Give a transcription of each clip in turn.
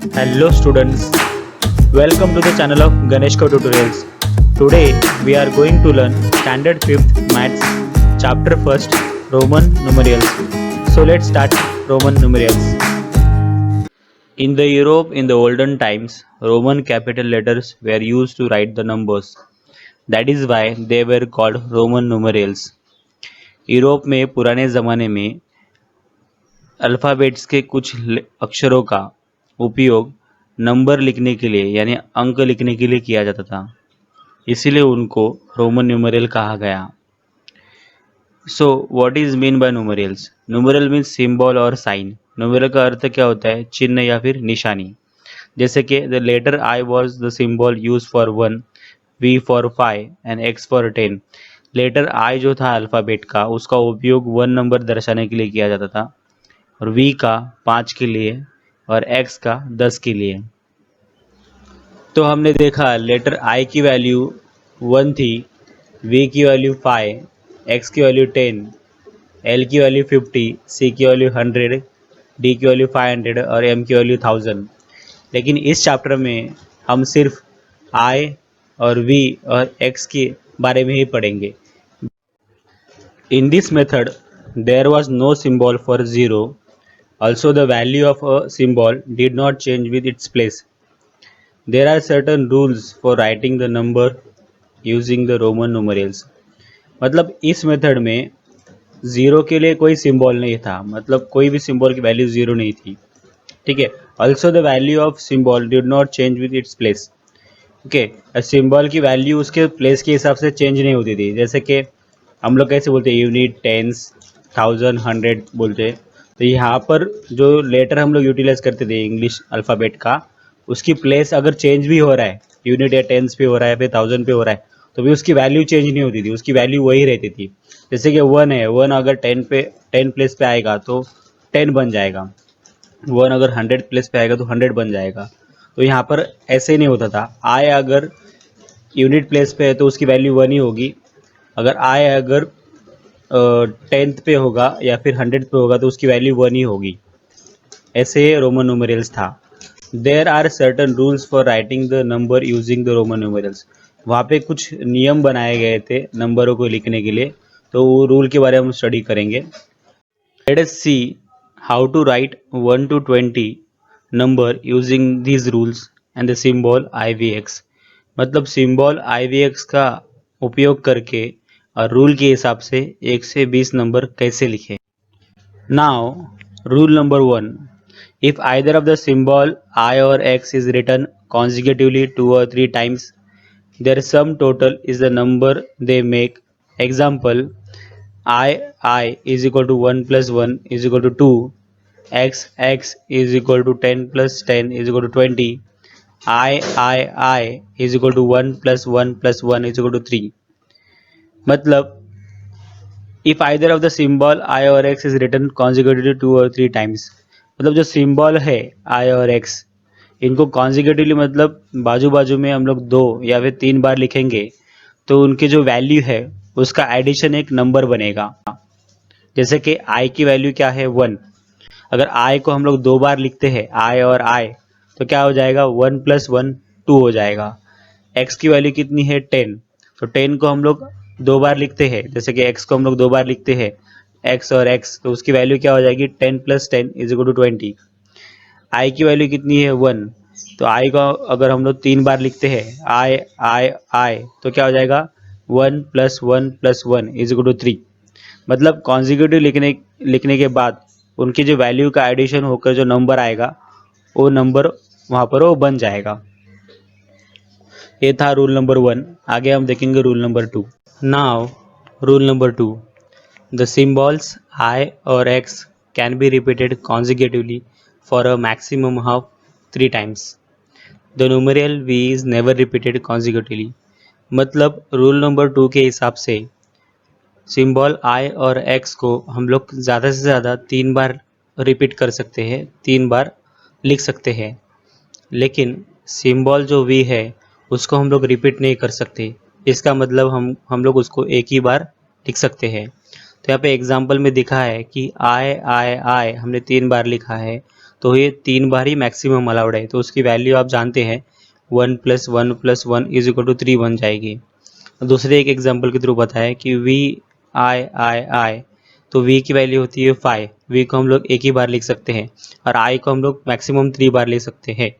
Hello students, welcome to the channel of Ganeshka Tutorials. Today we are going to learn Standard 5th Maths Chapter 1st Roman Numerals. So let's start Roman Numerals. In the Europe in the olden times, Roman capital letters were used to write the numbers. That is why they were called Roman numerals. Europe में पुराने ज़माने में alphabets के कुछ अक्षरों का उपयोग number लिखने के लिए यानी अंक लिखने के लिए किया जाता था, इसीलिए उनको रोमन न्यूमरल कहा गया। So what is mean by numerals? Numeral means symbol और साइन। न्यूमरल का अर्थ क्या होता है? चिन्ह या फिर निशानी। जैसे कि the letter I was the symbol use for 1, V for 5 and X for 10। Letter I जो था अल्फ़ाबेट का, उसका उपयोग 1 नंबर दर्शाने के लिए किया जाता था, और V का 5 के लिए और X का 10 के लिए। तो हमने देखा लेटर I की वैल्यू 1 थी, V की वैल्यू 5, X की वैल्यू 10, L की वैल्यू 50, C की वैल्यू 100, D की वैल्यू 500 और M की वैल्यू 1000। लेकिन इस चैप्टर में हम सिर्फ I और V और X के बारे में ही पढ़ेंगे। In this method, there was no symbol for 0. Also, the value of a symbol did not change with its place. There are certain rules for writing the number using the Roman numerals. मतलब इस method में zero के लिए कोई symbol नहीं था, मतलब कोई भी सिंबल की वैल्यू ज़ीरो नहीं थी। ठीक है। Also the value of symbol did not change with its place. Okay, symbol की वैल्यू उसके प्लेस के हिसाब से चेंज नहीं होती थी। जैसे कि हम लोग कैसे बोलते हैं, यूनिट, टेंस, 1000, 100 बोलते हैं। तो यहाँ पर जो लेटर हम लोग यूटिलाइज करते थे इंग्लिश अल्फ़ाबेट का, उसकी प्लेस अगर चेंज भी हो रहा है, यूनिट या टेंस पे हो रहा है, फिर 1000 पे हो रहा है, तो भी उसकी वैल्यू चेंज नहीं होती थी, उसकी वैल्यू वही रहती थी। जैसे कि 1 है, 1 अगर 10 प्लेस पे आएगा तो 10 बन जाएगा, 1 अगर 100 प्लेस पे आएगा तो 100 बन जाएगा। तो यहाँ पर ऐसे नहीं होता था। आई अगर यूनिट प्लेस पे है तो उसकी वैल्यू 1 ही होगी, अगर आई अगर 10th पे होगा या फिर 100 पे होगा तो उसकी वैल्यू 1 ही होगी। ऐसे रोमन न्यूमरल्स था। There are certain rules for writing the number using the Roman numerals. वहाँ पे कुछ नियम बनाए गए थे नंबरों को लिखने के लिए, तो वो रूल के बारे में हम स्टडी करेंगे। Let us see how to write 1 to 20 number using these rules and the symbol IVX। मतलब सिंबल IVX का उपयोग करके और रूल के हिसाब से 1 से 20 नंबर कैसे लिखें। Now rule number 1, if either of the symbol I or X is written consecutively 2 or 3 times, their sum total is the number they make. Example, I is equal to 1 plus 1 is equal to 2, X is equal to 10 plus 10 is equal to 20, I is equal to 1 plus 1 plus 1 is equal to 3। मतलब if either of the symbol I और X is written consecutively 2 और 3 times, मतलब जो symbol है आई और x, इनको consecutively मतलब बाजू बाजू में हम लोग 2 या फिर 3 बार लिखेंगे तो उनकी जो वैल्यू है उसका एडिशन एक नंबर बनेगा। जैसे कि आई की वैल्यू क्या है? 1। अगर आई को हम लोग 2 बार लिखते हैं, आई और आई, तो क्या हो जाएगा? 1 plus 1 2 हो जाएगा। एक्स की वैल्यू कितनी है? 10। तो 10 को हम लोग 2 बार लिखते हैं, जैसे कि एक्स को हम लोग 2 बार लिखते हैं, एक्स और एक्स, तो उसकी वैल्यू क्या हो जाएगी? 10 plus 10 is equal to 20। आई की वैल्यू कितनी है? 1। तो आई को अगर हम लोग 3 बार लिखते हैं, आई, तो क्या हो जाएगा? 1 plus 1 plus 1 is equal to 3। मतलब कॉन्जिक्यूटिव लिखने के बाद उनकी जो वैल्यू का एडिशन होकर जो नंबर आएगा, वो नंबर वहाँ पर वो बन जाएगा। ये था रूल नंबर 1। आगे हम देखेंगे rule number 2। Now rule number 2, the symbols I और X can be repeated consecutively for a maximum of 3 times. The numeral v is never repeated consecutively। मतलब रूल नंबर 2 के हिसाब से सिंबल आई और x को हम लोग ज़्यादा से ज़्यादा 3 बार रिपीट कर सकते हैं, 3 बार लिख सकते हैं, लेकिन सिंबल जो वी है उसको हम लोग रिपीट नहीं कर सकते। इसका मतलब हम लोग उसको एक ही बार लिख सकते हैं। तो यहाँ पे एग्जांपल में दिखा है कि आई हमने 3 बार लिखा है, तो ये 3 बार ही मैक्सिमम अलाउड है, तो उसकी वैल्यू आप जानते हैं 1 + 1 + 1 = 3 बन जाएगी। दूसरे एक एग्जांपल के थ्रू बताया कि वी आई, तो वी की वैल्यू होती है 5, वी को हम लोग एक ही बार लिख सकते हैं और आई को हम लोग मैक्सिमम 3 बार लिख सकते हैं।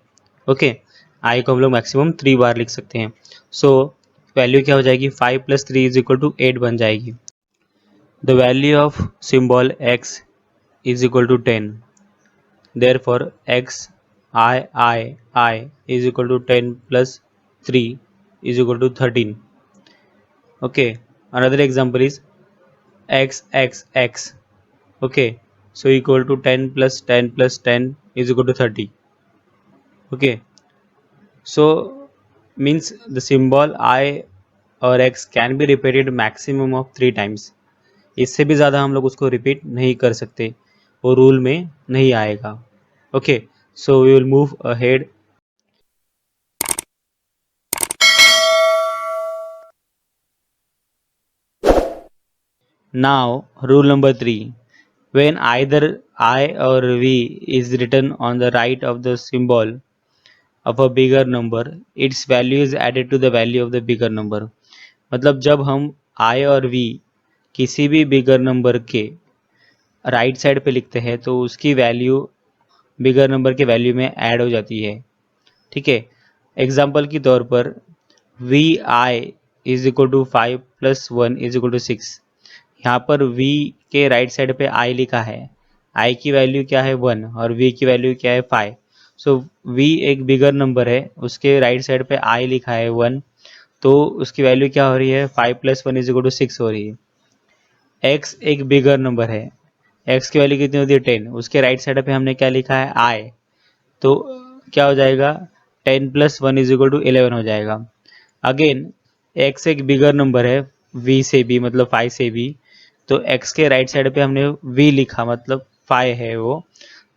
ओके, आई को हम लोग मैक्सिमम 3 बार लिख सकते हैं। सो वैल्यू क्या हो जाएगी, 5 + 3 = 8 बन जाएगी। The value of symbol x = 10, therefore x I = 10 + 3 = 13. Okay, another example is x. Okay, so equal to 10 + 10 + 10 = 30. Okay, so means the symbol I और x can be repeated maximum of 3 times. इससे भी ज़्यादा हम लोग उसको रिपीट नहीं कर सकते, वो रूल में नहीं आएगा। Okay, so we will move ahead. Now, rule number 3. When either I or V is written on the right of the symbol of a bigger number, its value is added to the value of the bigger number. मतलब जब हम I और V किसी भी बिगर number के right side पे लिखते हैं तो उसकी वैल्यू बिगर नंबर के वैल्यू में ऐड हो जाती है। ठीक है, एग्जाम्पल के तौर पर वी आई = 5 + 1 = 6। यहाँ पर v के राइट साइड पे i लिखा है, i की वैल्यू क्या है 1 और v की वैल्यू क्या है 5। सो v एक बिगर नंबर है, उसके राइट साइड पे i लिखा है 1, तो उसकी वैल्यू क्या हो रही है 5 + 1 = 6 हो रही है। x एक बिगर नंबर है, x की वैल्यू कितनी होती है 10, उसके राइट साइड पे हमने क्या लिखा है i, तो क्या हो जाएगा 10 + 1 = 11 हो जाएगा। अगेन x एक बिगर नंबर है v से भी, मतलब 5 से भी, तो x के राइट साइड पे हमने v लिखा, मतलब 5 है वो,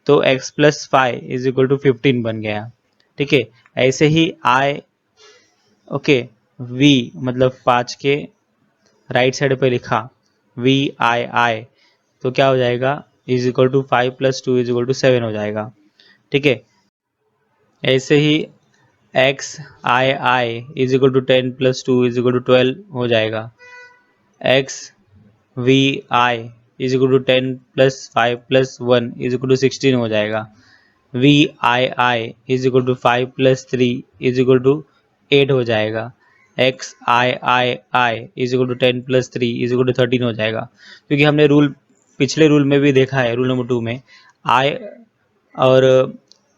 तो x + 5 = 15 बन गया। ठीक है, ऐसे ही i, ओके, v मतलब 5 के राइट साइड पे लिखा v i, तो क्या हो जाएगा = 5 + 2 = 7 हो जाएगा। ठीक है, ऐसे ही x I = 10 + 2 = 12 हो जाएगा। x v i = 10 + 5 + 1 = 16 हो जाएगा। v i = 5 + 3 = 8 हो जाएगा। x I = 10 + 3 = 13 हो जाएगा। क्योंकि हमने रूल पिछले रूल में भी देखा है, रूल नंबर 2 में i और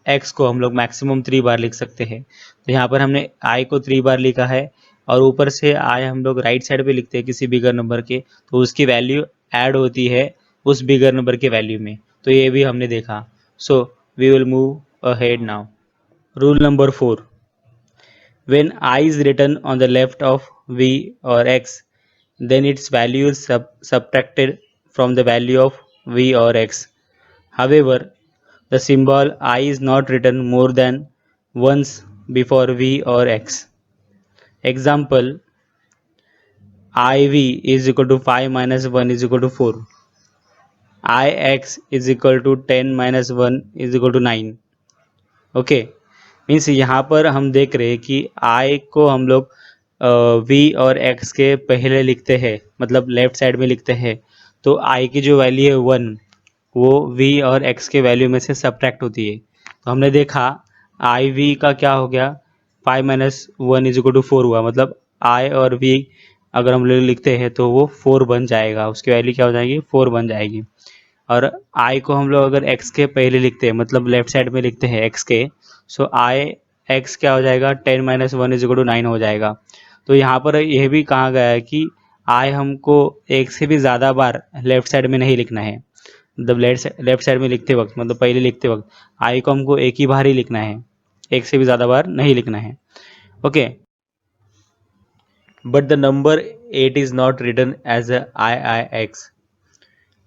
x को हम लोग मैक्सिमम 3 बार लिख सकते हैं, तो यहाँ पर हमने i को 3 बार लिखा है और ऊपर से i हम लोग राइट साइड पे लिखते हैं किसी बिगर नंबर के, तो उसकी वैल्यू ऐड होती है उस बिगर नंबर के वैल्यू में, तो ये भी हमने देखा। So we will move ahead now. Rule number 4, when I is written on the left of v or x, then its value is subtracted from the value of v or x. However, the symbol I is not written more than once before v or x. Example, iv = 5 - 1 = 4. ix = 10 - 1 = 9. Okay, means यहाँ पर हम देख रहे हैं कि i को हम लोग v और x के पहले लिखते हैं, मतलब लेफ्ट साइड में लिखते हैं, तो i की जो वैल्यू है 1, वो v और x के वैल्यू में से सब्ट्रैक्ट होती है। तो हमने देखा आई वी का क्या हो गया 5 - 1 = 4 हुआ, मतलब i और v अगर हम लोग लिखते हैं तो वो 4 बन जाएगा, उसकी वैल्यू क्या हो जाएगी 4 बन जाएगी। और i को हम लोग अगर x के पहले लिखते हैं, मतलब लेफ्ट साइड में लिखते हैं x के, सो i x क्या हो जाएगा 10 - 1 = 9 हो जाएगा। तो यहाँ पर यह भी कहा गया है कि i हमको एक से भी ज़्यादा बार लेफ्ट साइड में नहीं लिखना है, मतलब लेफ्ट साइड में लिखते वक्त, मतलब पहले लिखते वक्त i को हमको एक ही बार ही लिखना है, एक से भी ज़्यादा बार नहीं लिखना है। Okay, but the number 8 is not written as IIX,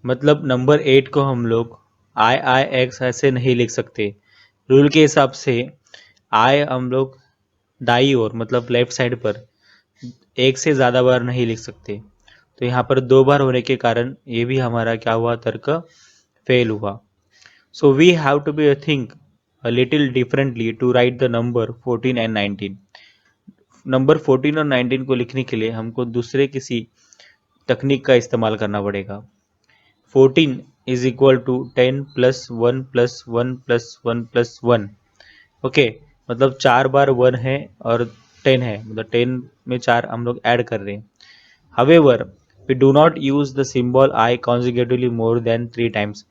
मतलब नंबर 8 को हम लोग IIX ऐसे नहीं लिख सकते। रूल के हिसाब से i हम लोग दाई ओर, मतलब लेफ्ट साइड पर एक से ज़्यादा बार नहीं लिख सकते, तो यहाँ पर 2 बार होने के कारण ये भी हमारा क्या हुआ, तर्क फेल हुआ। So we have to be think a little differently to write the number 14 and 19. Number 14 और 19 को लिखने के लिए हमको दूसरे किसी तकनीक का इस्तेमाल करना पड़ेगा. 14 is equal to 10 plus 1 plus 1 plus 1 plus 1. Okay, मतलब 4 बार 1 है और 10 है, मतलब 10 में 4 हम लोग ऐड कर रहे हैं. However, we do not use the symbol I consecutively more than 3 times.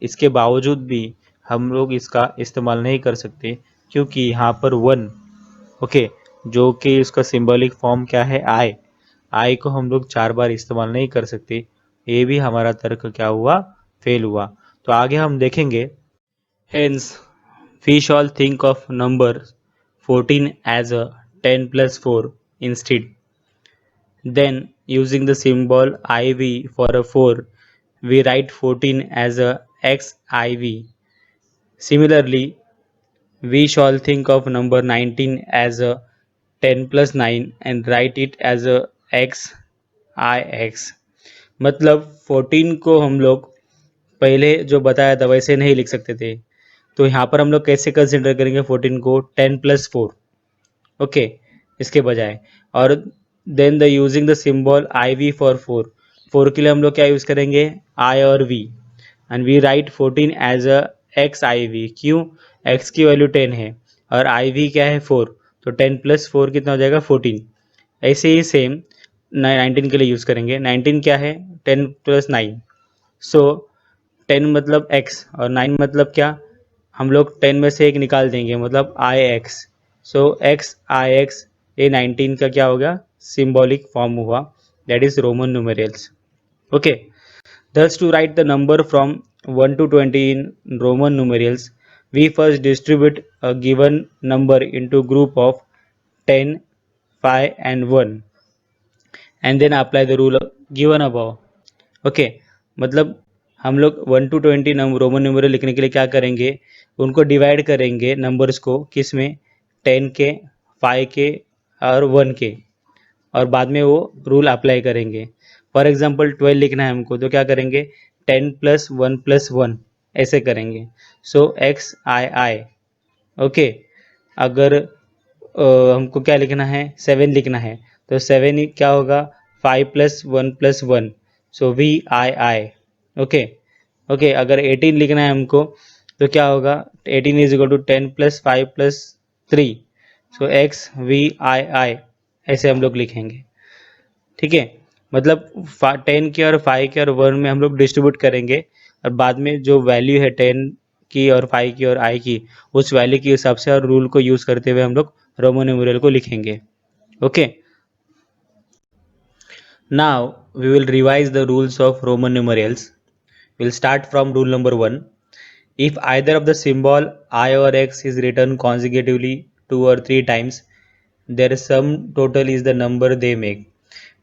इसके बावजूद भी हम लोग इसका इस्तेमाल नहीं कर सकते क्योंकि यहाँ पर 1, ओके, जो कि इसका सिंबॉलिक फॉर्म क्या है, आई को हम लोग 4 बार इस्तेमाल नहीं कर सकते. ये भी हमारा तर्क क्या हुआ, फेल हुआ. तो आगे हम देखेंगे. Hence, we shall think of number 14 as a 10 plus 4 instead. Then, using the symbol IV for a 4, we write 14 as a XIV. Similarly, we shall think of number 19 as a 10 plus 9 and write it as a XIX. मतलब 14 को हम लोग पहले जो बताया था वैसे नहीं लिख सकते थे, तो यहाँ पर हम लोग कैसे कंसिडर करेंगे 14 को 10 प्लस 4, ओके, इसके बजाय. और then the using the symbol I V for 4 के लिए हम लोग क्या यूज़ करेंगे, आई और V, and we write 14 as a X I V. क्यों, एक्स की वैल्यू 10 है और आई वी क्या है 4, तो 10 प्लस 4 कितना हो जाएगा 14. ऐसे ही सेम 19 के लिए यूज़ करेंगे. 19 क्या है, 10 प्लस 9, सो 10 मतलब x और 9 मतलब क्या, हम लोग 10 में से एक निकाल देंगे, मतलब I X. So X I X, ये 19 का क्या होगा, सिंबॉलिक फॉर्म हुआ, that is Roman numerals. Okay, thus to write the number from 1 to 20 in Roman numerals, we first distribute a given number into group of 10, 5 and 1 and then apply the rule given above. Okay, मतलब हम लोग 1 to 20 Roman numeral लिखने के लिए क्या करेंगे, उनको divide करेंगे नंबर्स को, किस में, 10 के, 5 के और 1 के, और बाद में वो रूल अप्लाई करेंगे. फॉर एग्जांपल 12 लिखना है हमको, तो क्या करेंगे, 10 प्लस 1 प्लस 1 ऐसे करेंगे. सो एक्स आई आई. ओके, अगर हमको क्या लिखना है, 7 लिखना है, तो 7 क्या होगा, 5 plus 1 plus 1, so V I I. Okay, okay, अगर 18 लिखना है हमको, तो क्या होगा, 18 is equal to 10 plus 5 plus 3, so X V I I, ऐसे हम लोग लिखेंगे. ठीक है, मतलब 10 के और 5 के और 1 में हम लोग डिस्ट्रीब्यूट करेंगे और बाद में जो वैल्यू है 10 की और 5 की और आई की, उस वैल्यू के हिसाब से और रूल को यूज़ करते हुए हम लोग रोमन न्यूमेरल को लिखेंगे. Okay, now we will revise the rules of Roman numerals. We'll start from rule number 1. If either of the symbol I or X is written consecutively 2 or 3 times, their sum total is the number they make.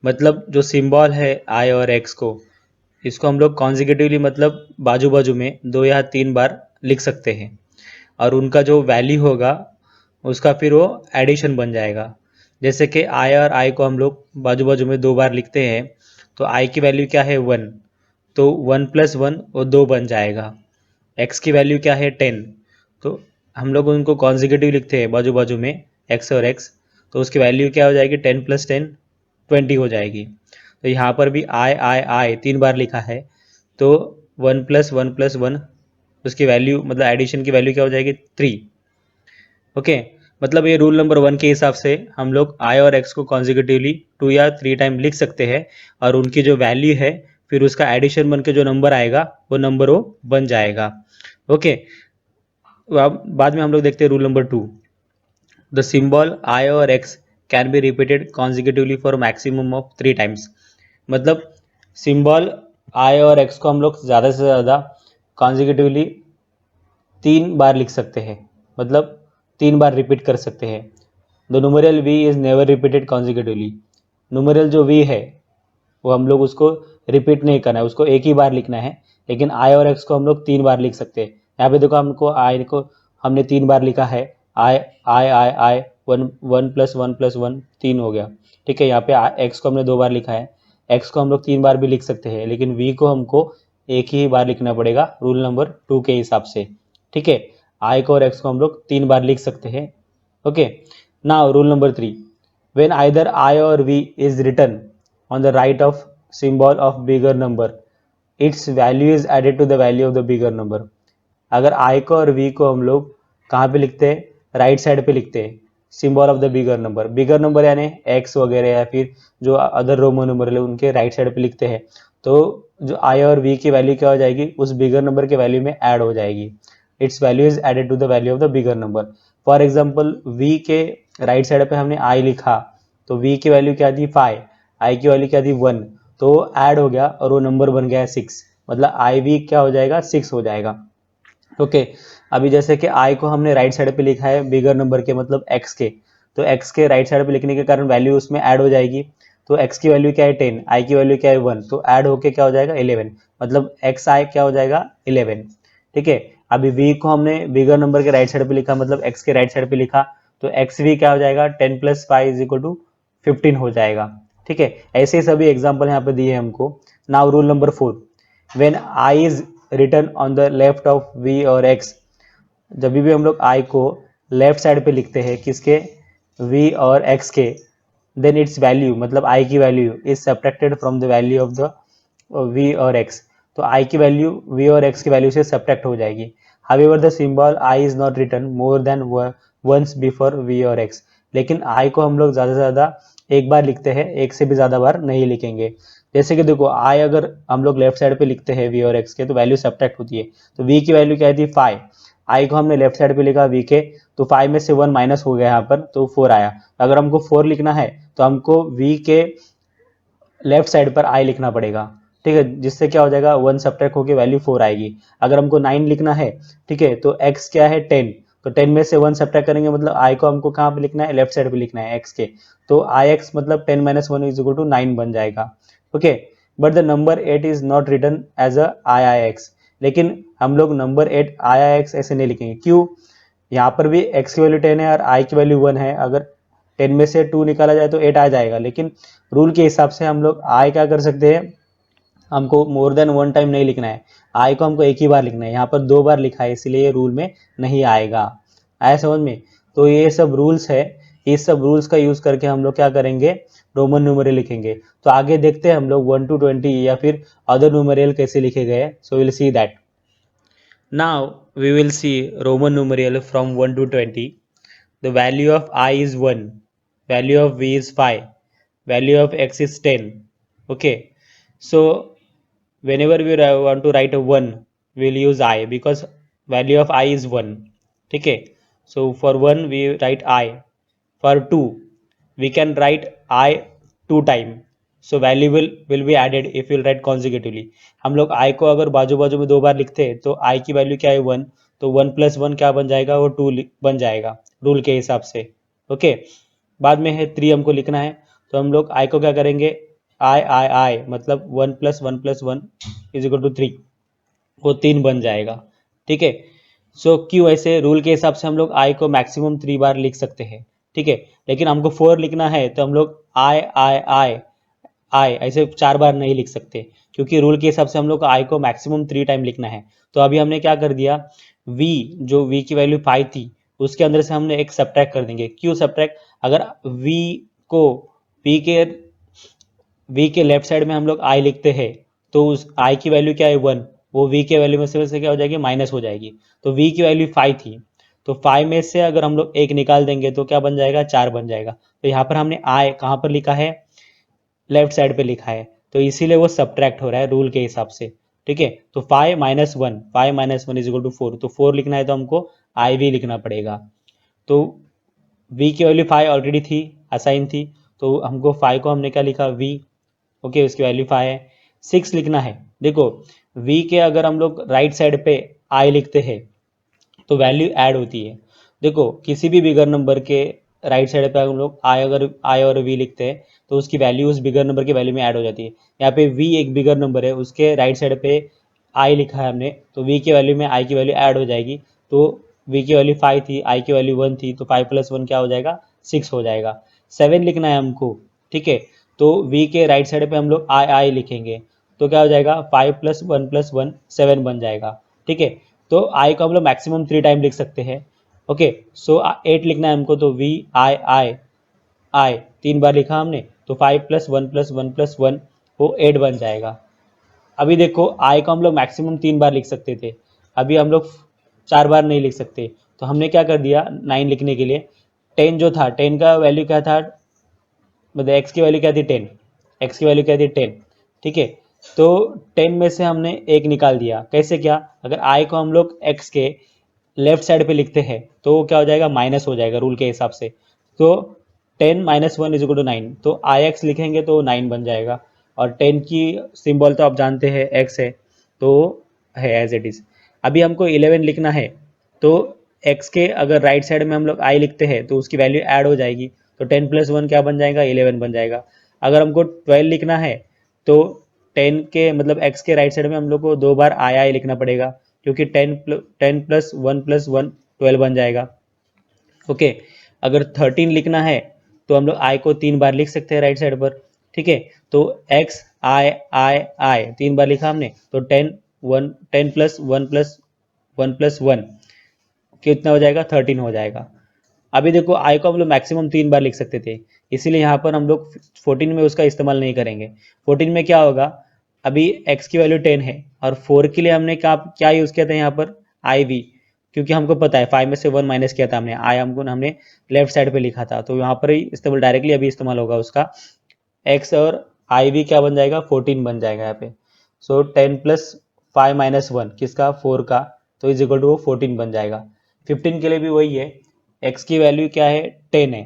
मतलब जो symbol है I और X को, इसको हम लोग consecutively मतलब बाजू बाजू में 2 या 3 बार लिख सकते हैं और उनका जो वैल्यू होगा उसका फिर वो एडिशन बन जाएगा. जैसे कि I और I को हम लोग बाजू बाजू में 2 बार लिखते हैं, तो I की वैल्यू क्या है 1, तो 1 प्लस 1 वो 2 बन जाएगा. x की वैल्यू क्या है 10, तो हम लोग उनको कॉन्जिक्यूटिव लिखते हैं बाजू बाजू में x और x, तो उसकी वैल्यू क्या हो जाएगी, 10 प्लस 10 20 हो जाएगी. तो यहाँ पर भी आई 3 बार लिखा है, तो 1 प्लस 1 प्लस 1, उसकी वैल्यू मतलब एडिशन की वैल्यू क्या हो जाएगी 3. ओके, मतलब ये रूल नंबर 1 के हिसाब से हम लोग आई और एक्स को कॉन्जिक्यूटिवली 2 या 3 टाइम लिख सकते हैं और उनकी जो वैल्यू है फिर उसका एडिशन बन के जो नंबर आएगा वो नंबर वो बन जाएगा. ओके, अब बाद में हम लोग देखते हैं rule number 2. The symbol I और X can be repeated consecutively for maximum of 3 times. मतलब सिंबल आई और एक्स को हम लोग ज़्यादा से ज़्यादा कॉन्जिक्यूटिवली 3 बार लिख सकते हैं, मतलब 3 बार रिपीट कर सकते हैं. The numeral v is never repeated consecutively. Numeral जो v है वो हम लोग उसको रिपीट नहीं करना है, उसको एक ही बार लिखना है, लेकिन आई और एक्स को हम लोग 3 बार लिख सकते हैं. यहाँ पे देखो, हमको आई को हमने 3 बार लिखा है, आई आई आई आई 1 प्लस 1 प्लस 1 3 हो गया. ठीक है, यहाँ पे एक्स को हमने 2 बार लिखा है, एक्स को हम लोग 3 बार भी लिख सकते हैं, लेकिन वी को हमको एक ही बार लिखना पड़ेगा रूल नंबर 2 के हिसाब से, ठीक है। आई को और एक्स को हम लोग 3 बार लिख सकते हैं, okay. Now rule number 3, when either I और V is written on the right of symbol of bigger number, its value is added to the value of the bigger number. अगर आई को और वी को हम लोग कहाँ पे लिखते हैं, राइट साइड पे लिखते हैं, symbol of the bigger number यानी एक्स वगैरह या फिर जो अदर रोमन नंबर है उनके राइट साइड पे लिखते हैं, तो जो आई और वी की वैल्यू क्या हो जाएगी, उस बिगर नंबर के वैल्यू में ऐड हो जाएगी। Its value is added to the value of the bigger number. For example V के राइट साइड पे हमने आई लिखा, तो वी की वैल्यू क्या थी 5, आई की वैल्यू क्या थी 1, तो ऐड हो गया और वो नंबर बन गया 6, मतलब आई वी क्या हो जाएगा 6 हो जाएगा, ओके। अभी जैसे कि आई को हमने राइट साइड पे लिखा है बिगर नंबर के मतलब एक्स के, तो एक्स के राइट साइड पे लिखने के कारण वैल्यू उसमें ऐड हो जाएगी। तो एक्स की वैल्यू क्या है 10, आई की वैल्यू क्या है 1, तो ऐड होके क्या हो जाएगा 11, मतलब एक्स आई क्या हो जाएगा 11, ठीक है। अभी वी को हमने बिगर नंबर के राइट साइड पे लिखा, मतलब एक्स के राइट साइड पे लिखा, तो एक्स वी क्या हो जाएगा 10 + 5 इज इक्वल टू 15 हो जाएगा, ठीक है। ऐसे ही सभी एग्जाम्पल यहाँ पे दिए हैं हमको। Now rule number 4, when I is written on the left of V और एक्स, जब भी हम लोग आई को लेफ्ट साइड पे लिखते हैं किसके, वी और एक्स के, देन इट्स वैल्यू मतलब आई की value is subtracted from the value of the V और एक्स, तो आई की वैल्यू वी और एक्स की वैल्यू से सब्ट्रैक्ट हो जाएगी। However the symbol I is not written more than once before V और एक्स, लेकिन आई को हम लोग ज़्यादा से ज़्यादा एक बार लिखते हैं, एक से भी ज़्यादा बार नहीं लिखेंगे। जैसे कि देखो आई अगर हम लोग लेफ्ट साइड पे लिखते हैं वी और एक्स के, तो वैल्यू सब्ट्रैक्ट होती है, तो वी की वैल्यू क्या थी 5, आई को हमने लेफ्ट साइड पे लिखा वी के, तो 5 में से 1 माइनस हो गया यहाँ पर, तो 4 आया। अगर हमको 4 लिखना है तो हमको वी के लेफ्ट साइड पर आई लिखना पड़ेगा, ठीक है, जिससे क्या हो जाएगा 1 सब्ट्रैक्ट होकर वैल्यू 4 आएगी। अगर हमको 9 लिखना है, ठीक है, तो x क्या है 10, तो 10 में से 1 सब्ट्रैक्ट करेंगे, मतलब i को हमको कहाँ पे लिखना है, लेफ्ट साइड पे लिखना है x के, तो ix मतलब 10 - 1 इज इक्वल टू 9 बन जाएगा, okay. But the number 8 is not written as a IIX, लेकिन हम लोग नंबर 8 IIX ऐसे नहीं लिखेंगे, क्यों, यहाँ पर भी x की वैल्यू 10 है और i की वैल्यू 1 है, अगर 10 में से 2 निकाला जाए तो 8 आ जाएगा, लेकिन रूल के हिसाब से हम लोग i क्या कर सकते हैं, हमको मोर देन 1 टाइम नहीं लिखना है, i को हमको एक ही बार लिखना है, यहाँ पर 2 बार लिखा है इसलिए ये रूल में नहीं आएगा, आया समझ में। तो ये सब रूल्स है, इस सब रूल्स का यूज करके हम लोग क्या करेंगे, रोमन न्यूमेरियल लिखेंगे। तो आगे देखते हैं हम लोग 1 to 20 या फिर अदर न्यूमेरियल कैसे लिखे गए, so will see that. Now we will see Roman numeral from 1 to 20. The value of I is 1, value of V is 5, value of X is 10. Okay, so whenever we want to write a 1, we will use I because value of I is 1. Okay, so for 1 we write I. For 2, we can write I 2 time. So value will be added if you write consecutively. हम लोग i को अगर बाजू बाजू में 2 बार लिखते हैं तो i की वैल्यू क्या है 1, तो 1 + 1 क्या बन जाएगा, वो 2 बन जाएगा रूल के हिसाब से, ओके। बाद में है 3 हमको लिखना है, तो हम लोग i को क्या करेंगे, I मतलब 1 + 1 + 1 इज इक्वल टू 3, वो 3 बन जाएगा, ठीक है। सो क्यों ऐसे, रूल के हिसाब से हम लोग i को मैक्सिमम 3 बार लिख सकते हैं, ठीक है, लेकिन हमको 4 लिखना है तो हम लोग आई ऐसे 4 बार नहीं लिख सकते, क्योंकि रूल के हिसाब से हम लोग को आई को मैक्सिमम 3 टाइम लिखना है। तो अभी हमने क्या कर दिया, v जो v की वैल्यू 5 थी उसके अंदर से हमने एक सब्ट्रैक्ट कर देंगे। क्यों सब्ट्रैक्ट, अगर v को v के लेफ्ट साइड में हम लोग i लिखते हैं तो उस i की वैल्यू क्या है 1, वो v के वैल्यू में से क्या हो जाएगी, माइनस हो जाएगी। तो v की वैल्यू 5 थी, तो 5 में से अगर हम लोग एक निकाल देंगे तो क्या बन जाएगा, 4 बन जाएगा। तो यहाँ पर हमने i कहाँ पर लिखा है, लेफ्ट साइड पे लिखा है, तो इसीलिए वो सब्ट्रैक्ट हो रहा है रूल के हिसाब से, ठीक है। तो 5 - 1, 5 - 1 इज इक्वल टू 4, तो 4 लिखना है तो हमको आई वी लिखना पड़ेगा। तो v की वैल्यू 5 ऑलरेडी थी, असाइन थी, तो हमको 5 को हमने क्या लिखा v, ओके, उसकी वैल्यू 5 है। 6 लिखना है, देखो v के अगर हम लोग राइट साइड पे i लिखते हैं तो वैल्यू ऐड होती है। देखो किसी भी बिगर नंबर के राइट साइड पे हम लोग आई और वी लिखते हैं तो उसकी वैल्यू उस बिगर नंबर की वैल्यू में ऐड हो जाती है। यहाँ पे वी एक बिगर नंबर है, उसके राइट साइड पे आई लिखा है हमने, तो वी की वैल्यू में आई की वैल्यू ऐड हो जाएगी। तो वी की वैल्यू 5 थी, आई की वैल्यू 1 थी, तो 5 + 1 क्या हो जाएगा, 6 हो जाएगा। 7 लिखना है हमको, ठीक है, तो वी के राइट साइड पे हम लोग आई लिखेंगे, तो क्या हो जाएगा 5 + 1 + 1 7 बन जाएगा। ठीक है, तो आई को हम लोग मैक्सिमम 3 टाइम लिख सकते हैं। ओके, सो 8 लिखना है हमको, तो आई 3 बार लिखा हमने, तो 5 + 1 + 1 + 1 वो 8 बन जाएगा। अभी देखो आई को हम लोग मैक्सिमम 3 बार लिख सकते थे, अभी हम लोग 4 बार नहीं लिख सकते, तो हमने क्या कर दिया 9 लिखने के लिए 10 जो था, 10 का वैल्यू क्या था, मतलब एक्स की वैल्यू क्या थी 10, एक्स की वैल्यू क्या थी 10। ठीक है, तो 10 में से हमने एक निकाल दिया, कैसे क्या, अगर आई को हम लोग एक्स के लेफ्ट साइड पे लिखते हैं तो क्या हो जाएगा, माइनस हो जाएगा रूल के हिसाब से। तो 10 - 1 = 9, तो आई एक्स लिखेंगे तो 9 बन जाएगा। और 10 की सिंबल तो आप जानते हैं एक्स है, तो है एज इट इज़। अभी हमको 11 लिखना है, तो एक्स के अगर राइट साइड में हम लोग आई लिखते हैं तो उसकी वैल्यू ऐड हो जाएगी, तो 10 + 1 क्या बन जाएगा, 11 बन जाएगा। अगर हमको 12 लिखना है तो 10 के मतलब एक्स के राइट साइड में हम लोग को 2 बार आई लिखना पड़ेगा, क्योंकि 10 + 1 + 1 12 बन जाएगा। ओके, अगर 13 लिखना है तो हम लोग आई को 3 बार लिख सकते हैं राइट साइड पर। ठीक है, तो एक्स आई 3 बार लिखा हमने, तो 10 + 1 + 1 + 1 कितना हो जाएगा, 13 हो जाएगा। अभी देखो आई को हम लोग मैक्सिमम 3 बार लिख सकते थे, इसीलिए यहाँ पर हम लोग 14 में उसका इस्तेमाल नहीं करेंगे। 14 में क्या होगा, अभी x की वैल्यू 10 है और 4 के लिए हमने क्या क्या यूज़ किया था यहाँ पर, आई वी, क्योंकि हमको पता है 5 में से 1 माइनस किया था हमने, आई हमने लेफ्ट साइड पे लिखा था, तो यहाँ पर ही इस्तेमाल डायरेक्टली अभी इस्तेमाल होगा उसका। x और आई वी क्या बन जाएगा, 14 बन जाएगा यहाँ पे। सो 10 + 5 - 1 किसका, 4 का, तो इज इक्वल टू वो 14 बन जाएगा। 15 के लिए भी वही है, x की वैल्यू क्या है 10 है,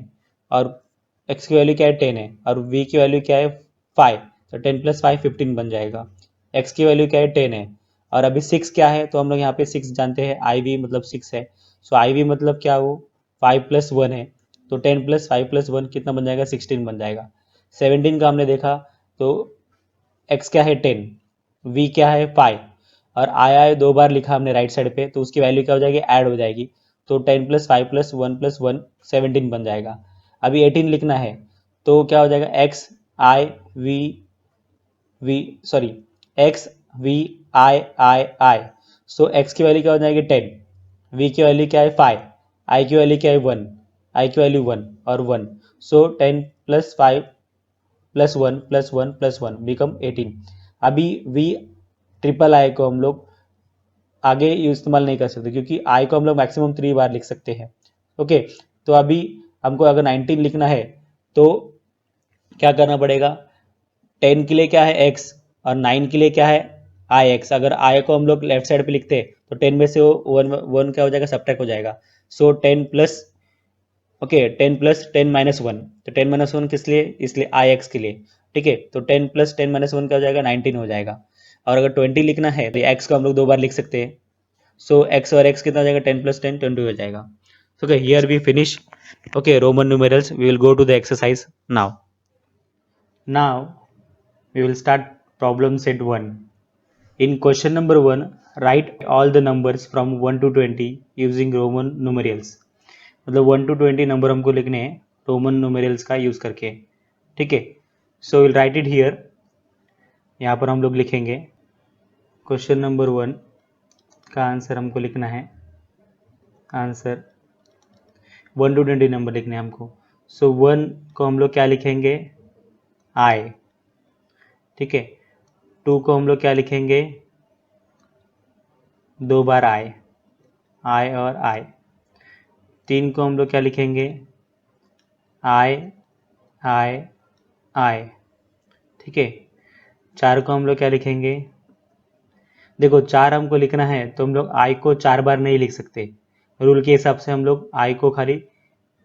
और x की वैल्यू क्या है 10 है, और v की वैल्यू क्या है 5, तो 10 + 5 15 बन जाएगा। x की वैल्यू क्या है 10 है, और अभी 6 क्या है, तो हम लोग यहाँ पे 6 जानते हैं, आई वी मतलब 6 है। सो आई वी मतलब क्या, वो 5 + 1 है, तो 10 + 5 + 1 कितना बन जाएगा, 16 बन जाएगा। 17 का हमने देखा, तो x क्या है 10, v क्या है 5, और आया 2 बार लिखा हमने राइट साइड पे, तो उसकी वैल्यू क्या हो जाएगी, ऐड हो जाएगी, तो 10 + 5 + 1 + 1 17 बन जाएगा। अभी 18 लिखना है, तो क्या हो जाएगा, X I V V sorry X V I, so X की वैल्यू क्या हो जाएगी 10, वी की वैल्यू क्या है 5, आई की वैल्यू क्या है 1, आई की वैल्यू 1 और 1, सो 10 + 5 + 1 + 1 + 1 बिकम 18। अभी वी ट्रिपल आई को हम लोग आगे इस्तेमाल नहीं कर सकते, क्योंकि आई को हम लोग मैक्सिमम 3 बार लिख सकते हैं। ओके, तो अभी हमको अगर 19 लिखना है तो क्या करना पड़ेगा, 10 के लिए क्या है एक्स, और 9 के लिए क्या है आई एक्स। अगर आई को हम लोग लेफ्ट साइड पे लिखते हैं तो 10 में से वो वन वन क्या हो जाएगा, सब्ट्रैक्ट हो जाएगा। सो 10 प्लस, ओके 10 + 10 - 1, तो 10 - 1 किस लिए, इसलिए आई एक्स के लिए। ठीक है, तो 10 + 10 - 1 क्या हो जाएगा, 19 हो जाएगा। और अगर 20 लिखना है तो एक्स को हम लोग 2 बार लिख सकते हैं, सो एक्स और एक्स कितना हो जाएगा, 10 + 10 20 हो जाएगा। Okay, here we finish. Okay, Roman numerals, we will go to the exercise now. Now we will start problem set 1. In question number 1, write all the numbers from 1 to 20 using Roman numerals. मतलब 1 to 20 number हमको लिखने हैं Roman numerals का use करके। ठीक है, so will write it here, यहाँ पर हम लोग लिखेंगे क्वेश्चन नंबर 1 का आंसर हमको लिखना है, आंसर 1 to 20 नंबर लिखने हैं हमको। सो 1 को हम लोग क्या लिखेंगे, आई। ठीक है, 2 को हम लोग क्या लिखेंगे, 2 बार आई और आई। 3 को हम लोग क्या लिखेंगे, आई आई आई। ठीक है, 4 को हम लोग क्या लिखेंगे, देखो 4 हमको लिखना है तो हम लोग आई को 4 बार नहीं लिख सकते, रूल के हिसाब से हम लोग आई को खाली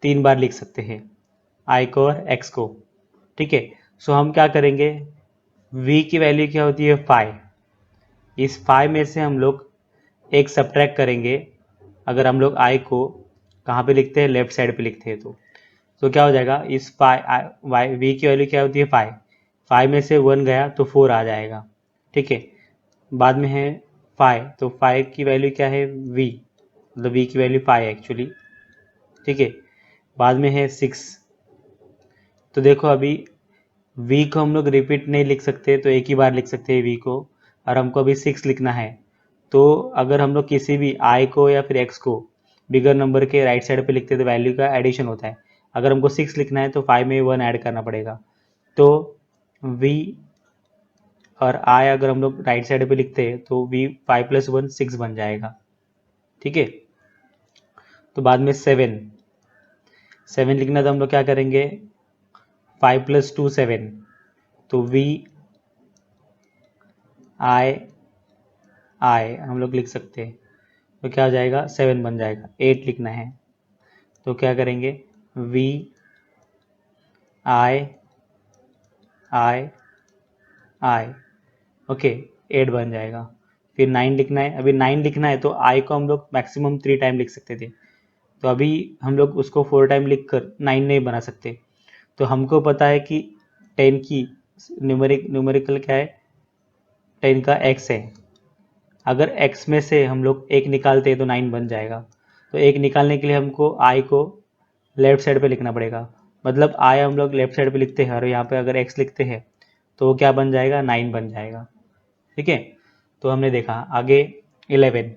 3 बार लिख सकते हैं, आई को और एक्स को। ठीक है, सो हम क्या करेंगे, v की वैल्यू क्या होती है 5, इस 5 में से हम लोग एक सब्ट्रैक्ट करेंगे, अगर हम लोग आई को कहाँ पे लिखते हैं, लेफ्ट साइड पे लिखते हैं, तो क्या हो जाएगा, इस वी की वैल्यू क्या होती है 5, 5 में से 1 गया तो 4 आ जाएगा। ठीक है, बाद में है 5, तो 5 की वैल्यू क्या है वी, मतलब वी की वैल्यू 5 है एक्चुअली। ठीक है, बाद में है 6, तो देखो अभी v को हम लोग रिपीट नहीं लिख सकते, तो एक ही बार लिख सकते हैं v को, और हमको अभी 6 लिखना है। तो अगर हम लोग किसी भी i को या फिर x को बिगर नंबर के राइट साइड पे लिखते हैं तो वैल्यू का एडिशन होता है। अगर हमको 6 लिखना है तो 5 में 1 ऐड करना पड़ेगा। तो v और i अगर हम लोग राइट साइड पे लिखते हैं तो v 5 + 1 6 बन जाएगा। ठीक है, तो बाद में 7 लिखना, तो हम लोग क्या करेंगे, 5 + 2 7, तो v i हम लोग लिख सकते हैं, तो क्या हो जाएगा, 7 बन जाएगा। 8 लिखना है तो क्या करेंगे, v i ओके, 8 बन जाएगा। फिर 9 लिखना है, अभी 9 लिखना है तो i को हम लोग मैक्सिमम 3 टाइम लिख सकते थे, तो अभी हम लोग उसको 4 टाइम लिख कर 9 नहीं बना सकते। तो हमको पता है कि 10 की न्यूमेरिकल क्या है, 10 का x है। अगर x में से हम लोग एक निकालते हैं तो 9 बन जाएगा। तो एक निकालने के लिए हमको i को लेफ्ट साइड पे लिखना पड़ेगा, मतलब i हम लोग लेफ्ट साइड पे लिखते हैं और यहाँ पे अगर x लिखते हैं तो वो क्या बन जाएगा, 9 बन जाएगा। ठीक है, तो हमने देखा। आगे 11।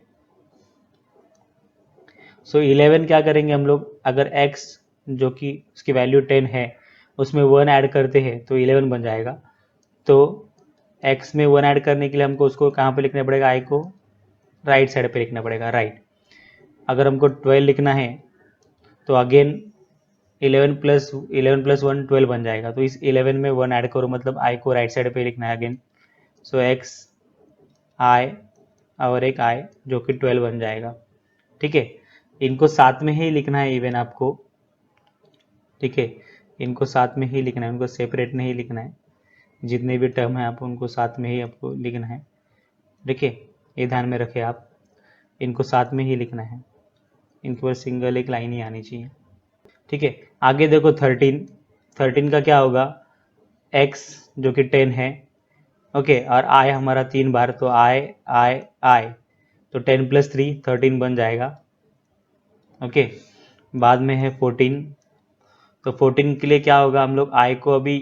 सो 11 क्या करेंगे हम लोग, अगर x जो कि उसकी वैल्यू 10 है उसमें 1 ऐड करते हैं तो 11 बन जाएगा। तो x में 1 ऐड करने के लिए हमको उसको कहाँ पे लिखना पड़ेगा, i को राइट साइड पे लिखना पड़ेगा, राइट। अगर हमको 12 लिखना है तो अगेन 11 + 1 12 बन जाएगा। तो इस 11 में 1 ऐड करो, मतलब i को राइट साइड पे लिखना है अगेन। सो x i और एक i जो कि 12 बन जाएगा। ठीक है, इनको साथ में ही लिखना है इवन आपको। ठीक है, इनको साथ में ही लिखना है, उनको सेपरेट नहीं लिखना है। जितने भी टर्म है आप उनको साथ में ही आपको लिखना है। ठीक है, ये ध्यान में रखें आप, इनको साथ में ही लिखना है, इनके ऊपर सिंगल एक लाइन ही आनी चाहिए। ठीक है, आगे देखो 13 का क्या होगा, x जो कि 10 है, ओके, और i हमारा 3 बार, तो i तो 10 + 3 13 बन जाएगा। ओके, बाद में है 14। तो 14 के लिए क्या होगा, हम लोग i को अभी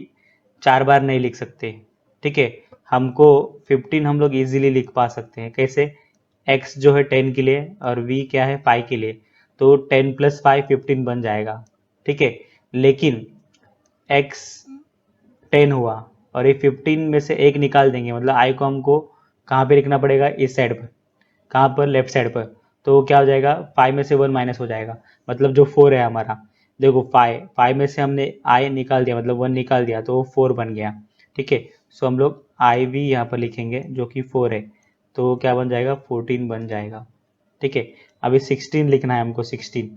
4 बार नहीं लिख सकते। ठीक है, हमको 15 हम लोग इजीली लिख पा सकते हैं। कैसे, x जो है 10 के लिए और v क्या है 5 के लिए, तो 10 + 5 15 बन जाएगा। ठीक है, लेकिन x 10 हुआ और ये 15 में से एक निकाल देंगे, मतलब i को हमको कहाँ पे लिखना पड़ेगा, इस साइड पर, कहाँ पर, लेफ्ट साइड पर। तो क्या हो जाएगा, 5 में से 1 माइनस हो जाएगा, मतलब जो 4 है हमारा, देखो 5 में से हमने i निकाल दिया, मतलब 1 निकाल दिया, तो वो 4 बन गया। ठीक है, सो हम लोग i भी यहाँ पर लिखेंगे जो कि 4 है, तो क्या बन जाएगा, 14 बन जाएगा। ठीक है, अभी 16 लिखना है हमको, 16,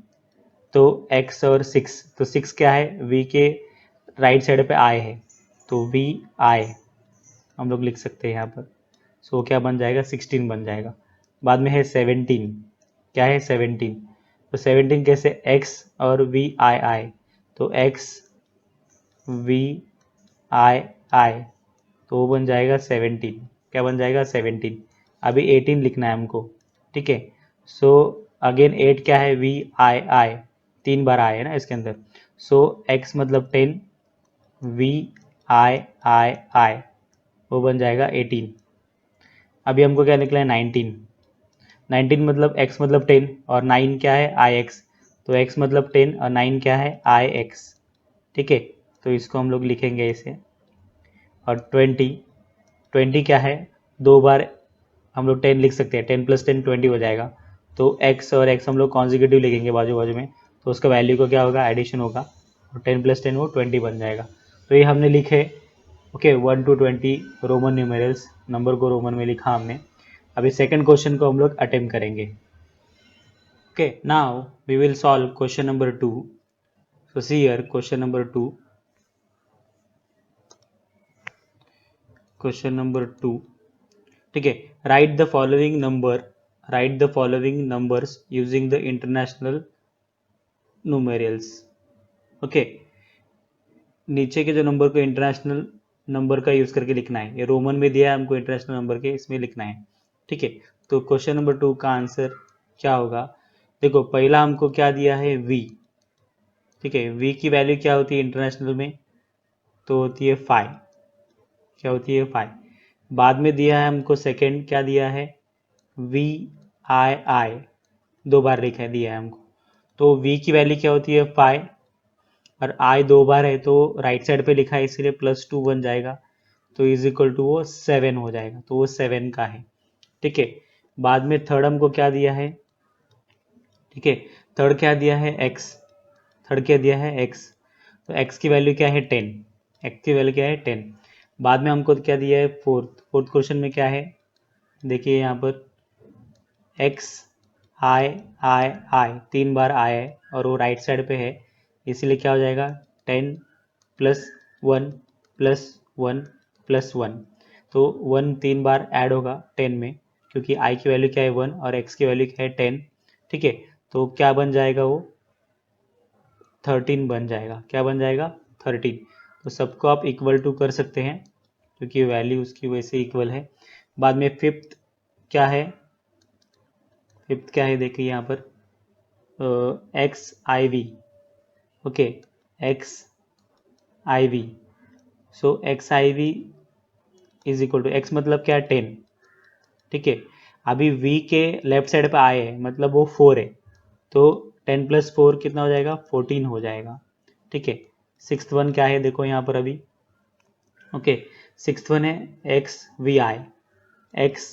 तो x और 6, तो 6 क्या है, v के राइट साइड पे i है, तो v i हम लोग लिख सकते हैं यहाँ पर। सो क्या बन जाएगा, 16 बन जाएगा। बाद में है 17, क्या है 17, तो 17 कैसे, x और v i i, तो x v i i, तो वो बन जाएगा 17, क्या बन जाएगा 17। अभी 18 लिखना है हमको। ठीक है, सो अगेन 8 क्या है, v i i, 3 bar i है ना इसके अंदर, सो x मतलब 10, v i i i, वो बन जाएगा 18। अभी हमको क्या निकला है, 19 मतलब x मतलब 10 और 9 क्या है, ix, तो x मतलब 10 और 9 क्या है, ix। ठीक है, तो इसको हम लोग लिखेंगे ऐसे। और 20 क्या है, 2 बार हम लोग 10 लिख सकते हैं, 10 + 10 20 हो जाएगा। तो x और x हम लोग कॉन्जिक्यूटिव लिखेंगे बाजू बाजू में, तो उसका वैल्यू को क्या होगा, एडिशन होगा, और 10 + 10 वो 20 बन जाएगा। तो ये हमने लिखे, okay, 1 to 20 Roman numerals, number को रोमन में लिखा हमने। अभी सेकंड क्वेश्चन को हम लोग अटेम्प्ट करेंगे। Okay, now we will solve question number 2। So see here question number 2। Question number 2, ठीक है, write the following numbers using the international numerals. Okay, नीचे के जो नंबर को इंटरनेशनल नंबर का यूज करके लिखना है, ये रोमन में दिया है हमको, इंटरनेशनल नंबर के इसमें लिखना है। ठीक है, तो क्वेश्चन नंबर 2 का आंसर क्या होगा, देखो पहला हमको क्या दिया है, v। ठीक है, v की वैल्यू क्या होती है इंटरनेशनल में, तो होती है 5, क्या होती है 5। बाद में दिया है हमको सेकेंड, क्या दिया है वी आई आई, 2 बार लिखा दिया है हमको, तो v की वैल्यू क्या होती है 5 और i 2 बार है तो राइट साइड पे लिखा है इसलिए +2 बन जाएगा, तो इज इक्वल टू वो 7 हो जाएगा, तो वो 7 का है। ठीक है, बाद में थर्ड हमको क्या दिया है, ठीक है, थर्ड क्या दिया है x, थर्ड क्या दिया है x, तो x की वैल्यू क्या है 10, x की वैल्यू क्या है 10। बाद में हमको क्या दिया है फोर्थ क्वेश्चन में क्या है, देखिए यहाँ पर x आई आई आई 3 बार आया है और वो राइट साइड पे है, इसलिए क्या हो जाएगा 10 प्लस 1 प्लस 1 प्लस 1, तो 1 3 बार ऐड होगा 10 में, क्योंकि i की वैल्यू क्या है 1 और x की वैल्यू क्या है 10। ठीक है, तो क्या बन जाएगा वो 13 बन जाएगा, क्या बन जाएगा 13। तो सबको आप इक्वल टू कर सकते हैं क्योंकि वैल्यू उसकी वैसे इक्वल है। बाद में फिफ्थ क्या है, फिफ्थ क्या है देखिए यहाँ पर X I V, okay X I V, so X I V is equal to X मतलब क्या है 10। ठीक है, अभी v के लेफ्ट साइड पे आए है मतलब वो 4 है, तो 10 प्लस 4 कितना हो जाएगा 14 हो जाएगा। ठीक है, सिक्स्थ वन क्या है देखो यहाँ पर अभी, ओके सिक्स्थ वन है X V I, X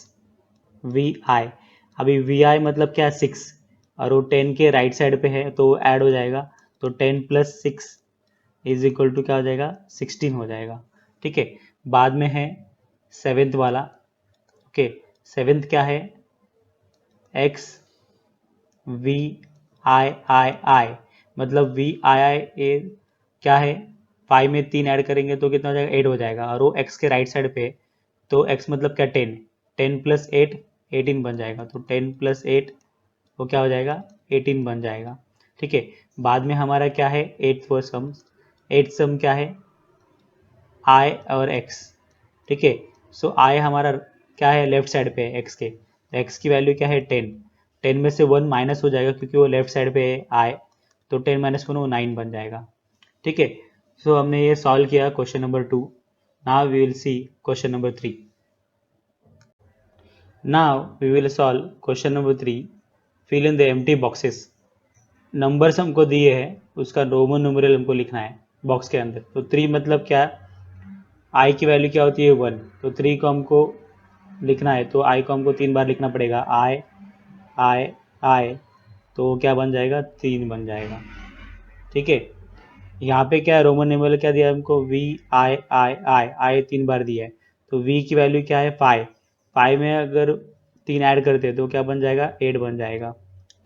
V I, अभी वी आई मतलब क्या है 6 और वो 10 के राइट साइड पे है तो ऐड हो जाएगा, तो 10 प्लस 6 इज इक्वल टू क्या हो जाएगा 16 हो जाएगा। ठीक है, बाद में है सेवेंथ वाला, ओके सेवेंथ क्या है एक्स वी आई आई आई, मतलब वी आई आई ए क्या है 5 में 3 ऐड करेंगे तो कितना हो जाएगा 8 हो जाएगा और वो x के राइट साइड पे, तो x मतलब क्या 10, 10 प्लस 8 18 बन जाएगा, तो 10 प्लस 8 वो क्या हो जाएगा 18 बन जाएगा। ठीक है, बाद में हमारा क्या है एट सम क्या है i और x। ठीक है, सो i हमारा क्या है लेफ्ट साइड पे है x के, तो x की वैल्यू क्या है 10, 10 में से 1 माइनस हो जाएगा क्योंकि वो लेफ्ट साइड पे है i, तो 10 माइनस 1 वो 9 बन जाएगा। ठीक है, सो हमने ये सॉल्व किया question number 2। Now we will see question number 3। Now we will solve question number 3, fill in the empty boxes. Numbers हमको दिए हैं उसका रोमन न्यूमेरल हमको लिखना है बॉक्स के अंदर, तो 3 मतलब क्या, आई की वैल्यू क्या होती है 1, तो 3 को हमको लिखना है तो आई को हमको 3 बार लिखना पड़ेगा, आई आई आई, तो क्या बन जाएगा 3 बन जाएगा। ठीक है, यहाँ पे क्या है रोमन न्यूमेरल क्या दिया है हमको वी आई आई आई आई 3 बार दिया है, तो वी की वैल्यू क्या है 5, 5 में अगर 3 ऐड करते हैं तो क्या बन जाएगा 8 बन जाएगा।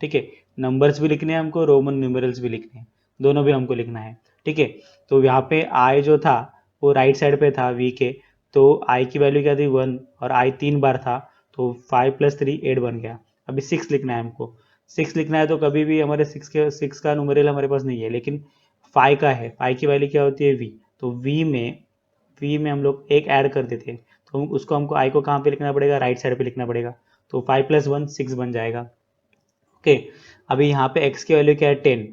ठीक है, नंबर्स भी लिखने हैं हमको, रोमन न्यूमेरल्स भी लिखने हैं, दोनों भी हमको लिखना है। ठीक है, तो यहाँ पे आई जो था वो राइट साइड पे था वी के, तो आई की वैल्यू क्या थी 1 और आई 3 बार था, तो 5 प्लस 3 8 बन गया। अभी 6 लिखना है हमको, 6 लिखना है तो कभी भी हमारे 6 का न्यूमेरल हमारे पास नहीं है, लेकिन 5 का है, 5 की वैल्यू क्या होती है वी, तो वी में हम लोग एक ऐड कर देते हैं, तो उसको हमको आई को कहाँ पे लिखना पड़ेगा राइट साइड पे लिखना पड़ेगा, तो 5 प्लस 1 6 बन जाएगा। ओके, अभी यहाँ पे x की वैल्यू क्या है 10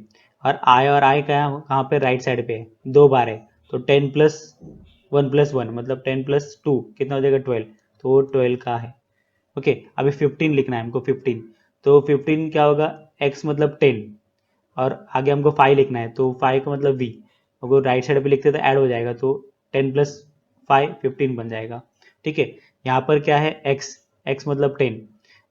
और आई कहाँ पे राइट साइड पे है 2 बार है, तो 10 प्लस 1 मतलब 10 प्लस 2 कितना हो जाएगा 12, तो वो 12 का है। ओके, अभी 15 लिखना है हमको 15, तो 15 क्या होगा x मतलब 10 और आगे हमको 5 लिखना है, तो 5 का मतलब v, अगर राइट साइड पे लिखते तो ऐड हो जाएगा, तो 10 प्लस 5 15 बन जाएगा। ठीक है, यहाँ पर क्या है x मतलब 10,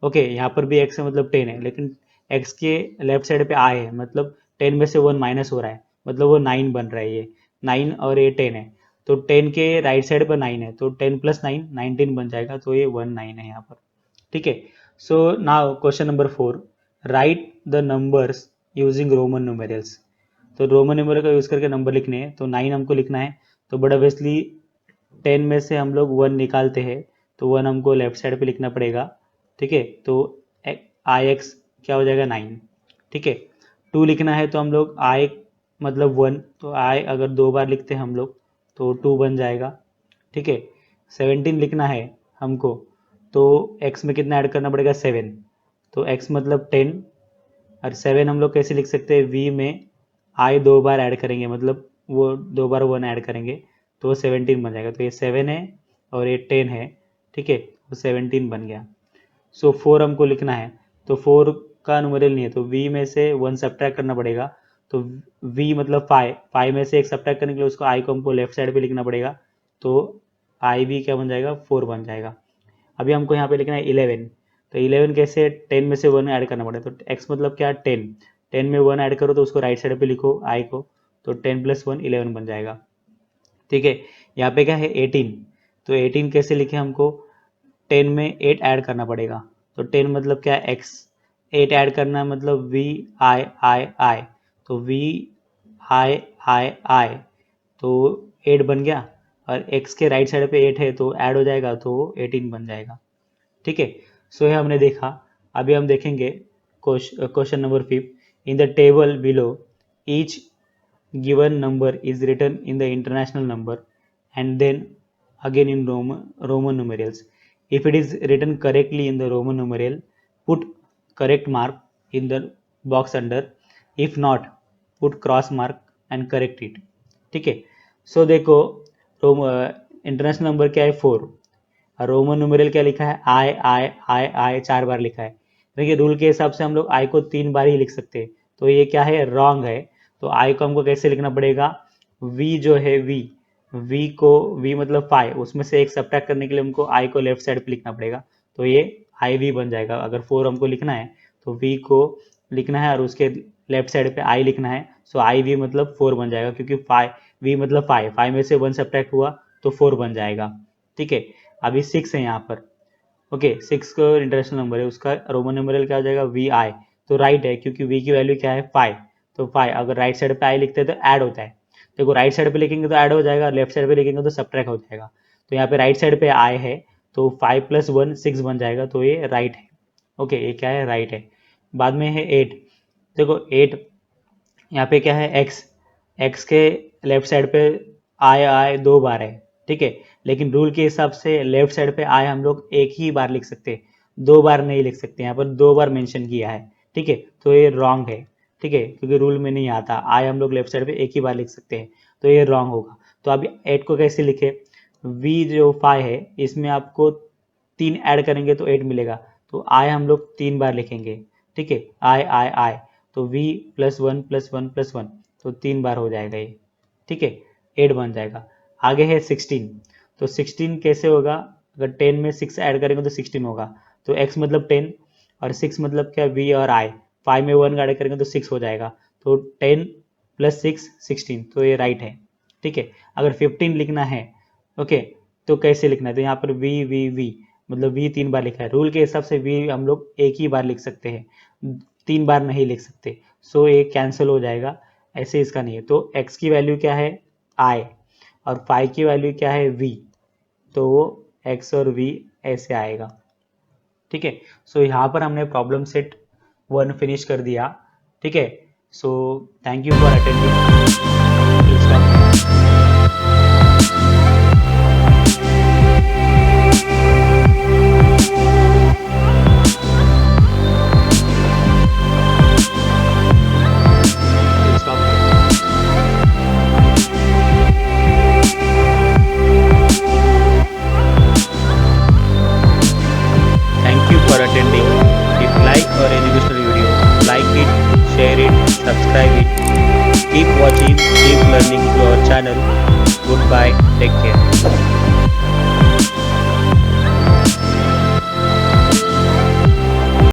ओके यहाँ पर भी x मतलब 10 है, लेकिन x के लेफ्ट साइड पे i है मतलब 10 में से 1 माइनस हो रहा है, मतलब वो 9 बन रहा है, ये 9 और ये 10 है, तो 10 के राइट साइड पर 9 है तो 10 प्लस 9 19 बन जाएगा, तो ये 19 है यहाँ पर। ठीक है, so now question number 4, right the numbers using Roman numerals. तो रोमन न्यूमेरल का यूज़ करके नंबर लिखने हैं, तो 9 हमको लिखना है, तो बट ऑब्वियसली 10 में से हम लोग 1 निकालते हैं, तो 1 हमको लेफ्ट साइड पे लिखना पड़ेगा। ठीक है, तो आई एक्स क्या हो जाएगा 9। ठीक है, 2 लिखना है तो हम लोग आई मतलब 1, तो आई अगर 2 बार लिखते हैं हम लोग तो 2 बन जाएगा। ठीक है, 17 लिखना है हमको, तो x में कितना ऐड करना पड़ेगा 7, तो x मतलब 10 और 7 हम लोग कैसे लिख सकते हैं v में आई 2 बार ऐड करेंगे, मतलब वो 2 बार 1 ऐड करेंगे, तो वो 17 बन जाएगा। तो ये 7 है और ये 10 है, ठीक है, वो 17 बन गया। सो 4 हमको लिखना है, तो 4 का न्यूमेरियल नहीं है, तो v में से 1 सब्ट्रैक्ट करना पड़ेगा। तो v मतलब 5 में से एक सब्ट्रैक्ट करने के लिए उसको i को हमको लेफ्ट साइड पे लिखना पड़ेगा, तो i v क्या बन जाएगा, 4 बन जाएगा। अभी हमको यहाँ पे लिखना है 11, तो 11 कैसे, 10 में से 1 ऐड करना पड़ेगा, तो x मतलब क्या, 10 में 1 ऐड करो तो उसको राइट साइड पे लिखो i को, तो 10 + 1 11 बन जाएगा, ठीक है। यहाँ पे क्या है 18, तो 18 कैसे लिखे हमको, 10 में 8 ऐड करना पड़ेगा, तो 10 मतलब क्या है x, 8 ऐड करना मतलब v i, तो v i, तो 8 बन गया, और x के राइट साइड पे 8 है तो ऐड हो जाएगा, तो 18 बन जाएगा, ठीक है। सो ये हमने देखा। अभी हम देखेंगे question number 5। In the table below each given number is written in the international number and then again in Roman numerals. If it is written correctly in the Roman numeral, put correct mark in the box under. If not, put cross mark and correct it. ठीक है। सो देखो, international number क्या है 4, और Roman न्यूमेरियल क्या लिखा है, आई 4 बार लिखा है। देखिए रूल के हिसाब से हम लोग आई को 3 बार ही लिख सकते हैं, तो ये क्या है, रॉन्ग है। तो आई को हमको कैसे लिखना पड़ेगा, वी जो है वी को, वी मतलब 5, उसमें से एक सब्ट्रैक्ट करने के लिए हमको आई को लेफ्ट साइड पे लिखना पड़ेगा, तो ये आई वी बन जाएगा। अगर 4 हमको लिखना है तो वी को लिखना है और उसके लेफ्ट साइड पे आई लिखना है, सो आई वी मतलब 4 बन जाएगा, क्योंकि 5 वी मतलब 5 में से 1 सब्ट्रैक्ट हुआ तो 4 बन जाएगा, ठीक है। अभी 6 है यहाँ पर, ओके, 6 को इंटरनेशनल नंबर है, उसका रोमन नंबर क्या हो जाएगा, वी आई, तो राइट है, क्योंकि वी की वैल्यू क्या है 5, तो 5 अगर राइट साइड पे आई लिखते हैं तो ऐड होता है, देखो राइट साइड पे लिखेंगे तो ऐड हो जाएगा, लेफ्ट साइड पे लिखेंगे तो सब्ट्रैक्ट हो जाएगा। तो यहाँ पे राइट साइड पे आई है, तो 5 + 1 6 बन जाएगा, तो ये राइट है, ओके, ये क्या है, राइट है। बाद में है 8, देखो 8 यहाँ पे क्या है, एक्स के लेफ्ट साइड पे आई 2 बार है, ठीक है, लेकिन रूल के हिसाब से लेफ्ट साइड पे आई हम लोग एक ही बार लिख सकते हैं, 2 बार नहीं लिख सकते, यहाँ पर 2 बार मेंशन किया है, ठीक है, तो ये रॉन्ग है, ठीक है, क्योंकि रूल में नहीं आता, आई हम लोग लेफ्ट साइड पे एक ही बार लिख सकते हैं, तो ये रॉन्ग होगा। तो अभी 8 को कैसे लिखे, वी जो 5 है इसमें आपको 3 ऐड करेंगे तो 8 मिलेगा, तो आई हम लोग 3 बार लिखेंगे, ठीक है, आई, तो v + 1 + 1 + 1, तो 3 बार हो जाएगा ये, ठीक है, 8 बन जाएगा। आगे है 16, तो 16 कैसे होगा, अगर 10 में 6 ऐड करेंगे तो 16 होगा, तो x मतलब 10 और 6 मतलब क्या, v और i, 5 में 1 ऐड करेंगे तो 6 हो जाएगा, तो 10 + 6 16, तो ये राइट है, ठीक है। अगर 15 लिखना है, ओके, तो कैसे लिखना है, तो यहाँ पर v मतलब v 3 बार लिखा है, रूल के हिसाब से v हम लोग एक ही बार लिख सकते हैं, 3 बार नहीं लिख सकते, सो ये कैंसिल हो जाएगा, ऐसे इसका नहीं है। तो x की वैल्यू क्या है i और 5 की वैल्यू क्या है v, तो वो x और v ऐसे आएगा, ठीक है। सो यहाँ पर हमने प्रॉब्लम सेट 1 फिनिश कर दिया, ठीक है। So thank you for attending. Subscribe it. Keep watching, keep learning to our channel. Goodbye. Take care.